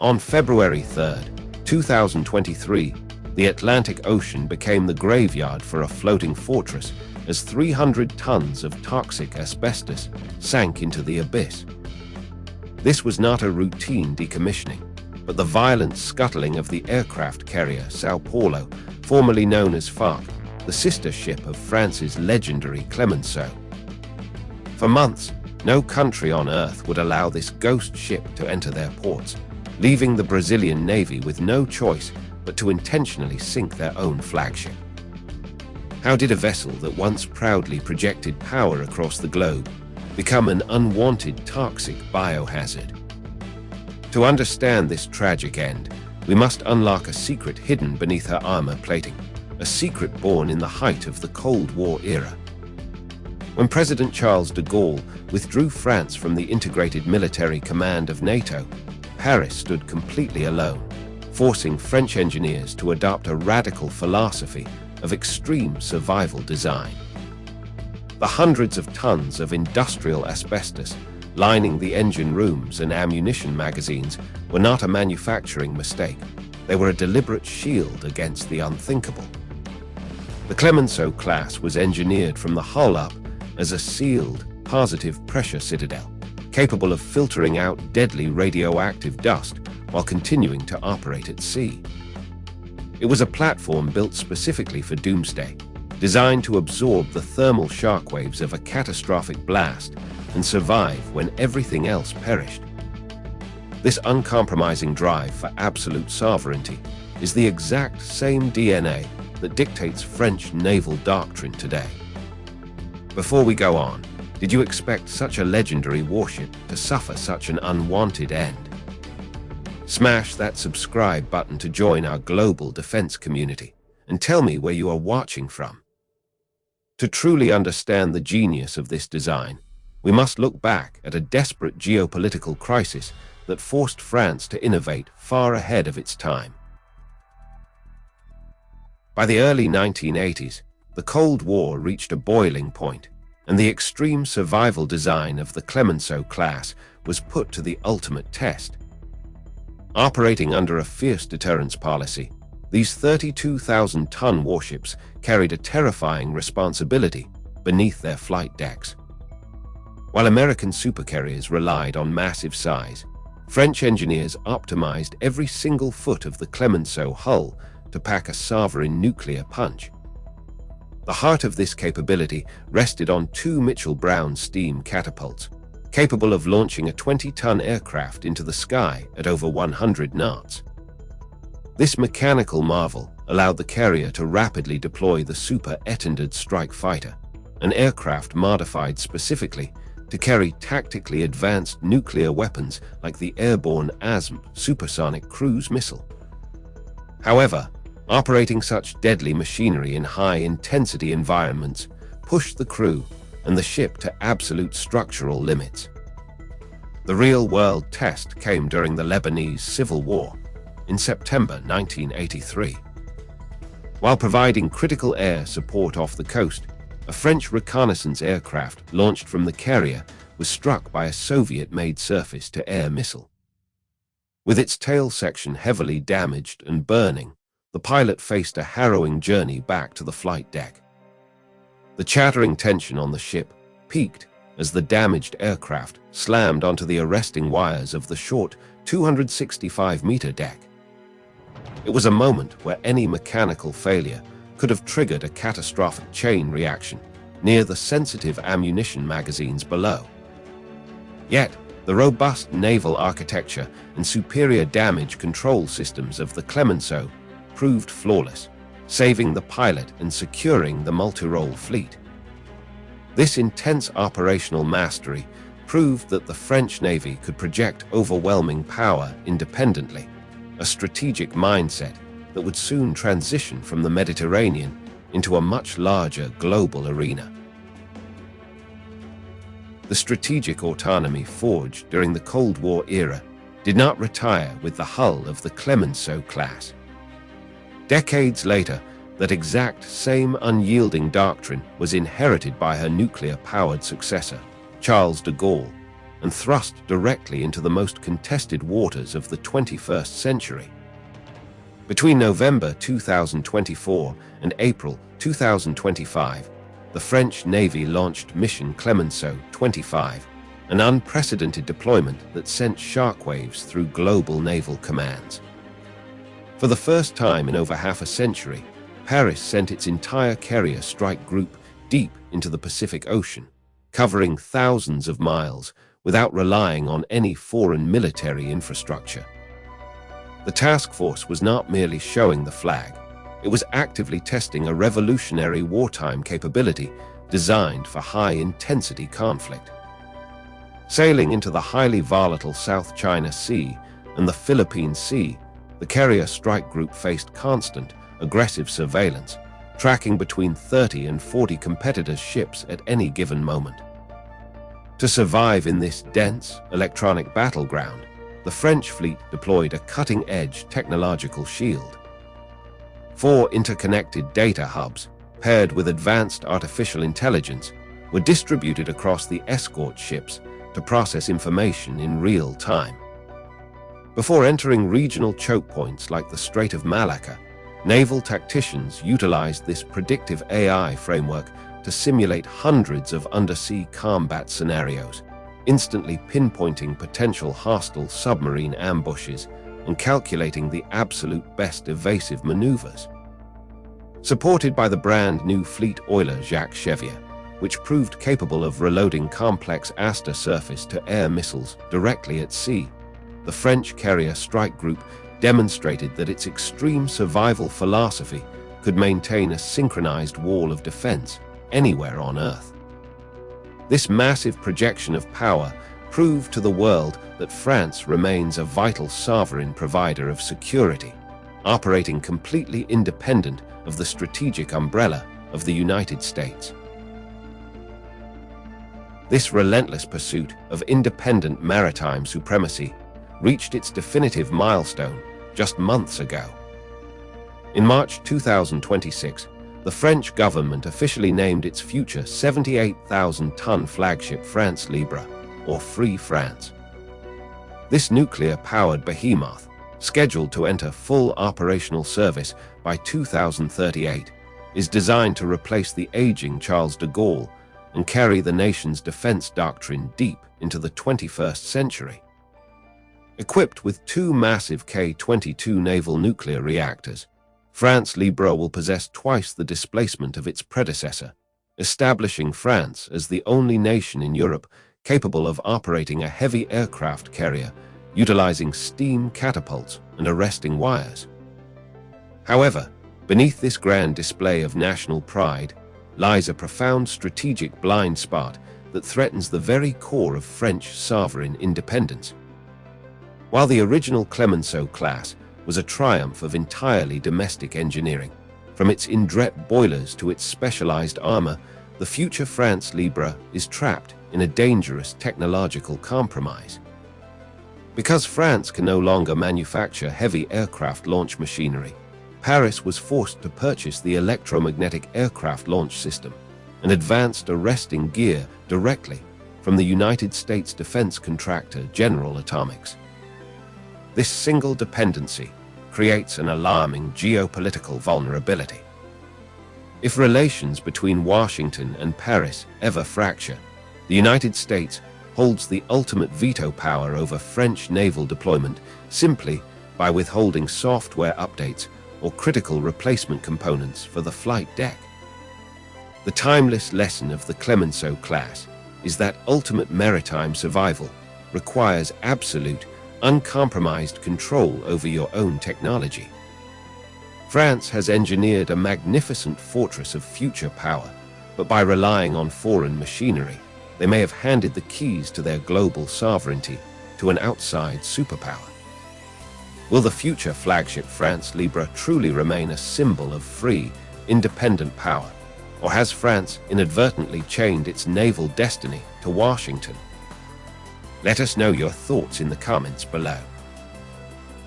On February 3, 2023, the Atlantic Ocean became the graveyard for a floating fortress as 300 tons of toxic asbestos sank into the abyss. This was not a routine decommissioning, but the violent scuttling of the aircraft carrier Sao Paulo, formerly known as Foch, the sister ship of France's legendary Clemenceau. For months, no country on Earth would allow this ghost ship to enter their ports, leaving the Brazilian Navy with no choice but to intentionally sink their own flagship. How did a vessel that once proudly projected power across the globe become an unwanted toxic biohazard? To understand this tragic end, we must unlock a secret hidden beneath her armor plating, a secret born in the height of the Cold War era. When President Charles de Gaulle withdrew France from the integrated military command of NATO, Paris stood completely alone, forcing French engineers to adopt a radical philosophy of extreme survival design. The hundreds of tons of industrial asbestos lining the engine rooms and ammunition magazines were not a manufacturing mistake. They were a deliberate shield against the unthinkable. The Clemenceau class was engineered from the hull up as a sealed, positive pressure citadel, capable of filtering out deadly radioactive dust while continuing to operate at sea. It was a platform built specifically for Doomsday, designed to absorb the thermal shockwaves of a catastrophic blast and survive when everything else perished. This uncompromising drive for absolute sovereignty is the exact same DNA that dictates French naval doctrine today. Before we go on, did you expect such a legendary warship to suffer such an unwanted end? Smash that subscribe button to join our global defense community and tell me where you are watching from. To truly understand the genius of this design, we must look back at a desperate geopolitical crisis that forced France to innovate far ahead of its time. By the early 1980s, the Cold War reached a boiling point, and the extreme survival design of the Clemenceau class was put to the ultimate test. Operating under a fierce deterrence policy, these 32,000-ton warships carried a terrifying responsibility beneath their flight decks. While American supercarriers relied on massive size, French engineers optimized every single foot of the Clemenceau hull to pack a sovereign nuclear punch. The heart of this capability rested on two Mitchell-Brown steam catapults, capable of launching a 20-ton aircraft into the sky at over 100 knots. This mechanical marvel allowed the carrier to rapidly deploy the Super Étendard strike fighter, an aircraft modified specifically to carry tactically advanced nuclear weapons like the airborne ASM supersonic cruise missile. However, operating such deadly machinery in high-intensity environments pushed the crew and the ship to absolute structural limits. The real-world test came during the Lebanese Civil War in September 1983. While providing critical air support off the coast, a French reconnaissance aircraft launched from the carrier was struck by a Soviet-made surface-to-air missile. With its tail section heavily damaged and burning, the pilot faced a harrowing journey back to the flight deck. The chattering tension on the ship peaked as the damaged aircraft slammed onto the arresting wires of the short 265-meter deck. It was a moment where any mechanical failure could have triggered a catastrophic chain reaction near the sensitive ammunition magazines below. Yet, the robust naval architecture and superior damage control systems of the Clemenceau proved flawless, saving the pilot and securing the multi-role fleet. This intense operational mastery proved that the French Navy could project overwhelming power independently, a strategic mindset that would soon transition from the Mediterranean into a much larger global arena. The strategic autonomy forged during the Cold War era did not retire with the hull of the Clemenceau class. Decades later, that exact same unyielding doctrine was inherited by her nuclear-powered successor, Charles de Gaulle, and thrust directly into the most contested waters of the 21st century. Between November 2024 and April 2025, the French Navy launched Mission Clemenceau 25, an unprecedented deployment that sent shockwaves through global naval commands. For the first time in over half a century, Paris sent its entire carrier strike group deep into the Pacific Ocean, covering thousands of miles without relying on any foreign military infrastructure. The task force was not merely showing the flag, it was actively testing a revolutionary wartime capability designed for high-intensity conflict. Sailing into the highly volatile South China Sea and the Philippine Sea, the carrier strike group faced constant, aggressive surveillance, tracking between 30 and 40 competitors' ships at any given moment. To survive in this dense, electronic battleground, the French fleet deployed a cutting-edge technological shield. 4 interconnected data hubs, paired with advanced artificial intelligence, were distributed across the escort ships to process information in real time. Before entering regional choke points like the Strait of Malacca, naval tacticians utilized this predictive AI framework to simulate hundreds of undersea combat scenarios, instantly pinpointing potential hostile submarine ambushes and calculating the absolute best evasive maneuvers. Supported by the brand new fleet oiler Jacques Chevier, which proved capable of reloading complex Aster surface-to-air missiles directly at sea, the French carrier strike group demonstrated that its extreme survival philosophy could maintain a synchronized wall of defense anywhere on Earth. This massive projection of power proved to the world that France remains a vital sovereign provider of security, operating completely independent of the strategic umbrella of the United States. This relentless pursuit of independent maritime supremacy reached its definitive milestone just months ago. In March 2026, the French government officially named its future 78,000-ton flagship France Libre, or Free France. This nuclear-powered behemoth, scheduled to enter full operational service by 2038, is designed to replace the aging Charles de Gaulle and carry the nation's defense doctrine deep into the 21st century. Equipped with 2 massive K-22 naval nuclear reactors, France Libre will possess twice the displacement of its predecessor, establishing France as the only nation in Europe capable of operating a heavy aircraft carrier utilizing steam catapults and arresting wires. However, beneath this grand display of national pride lies a profound strategic blind spot that threatens the very core of French sovereign independence. While the original Clemenceau class was a triumph of entirely domestic engineering, from its Indret boilers to its specialized armor, the future France Libre is trapped in a dangerous technological compromise. Because France can no longer manufacture heavy aircraft launch machinery, Paris was forced to purchase the electromagnetic aircraft launch system, an advanced arresting gear directly from the United States defense contractor General Atomics. This single dependency creates an alarming geopolitical vulnerability. If relations between Washington and Paris ever fracture, the United States holds the ultimate veto power over French naval deployment simply by withholding software updates or critical replacement components for the flight deck. The timeless lesson of the Clemenceau class is that ultimate maritime survival requires absolute, uncompromised control over your own technology. France has engineered a magnificent fortress of future power, but by relying on foreign machinery, they may have handed the keys to their global sovereignty to an outside superpower. Will the future flagship France Libre truly remain a symbol of free, independent power, or has France inadvertently chained its naval destiny to Washington? Let us know your thoughts in the comments below.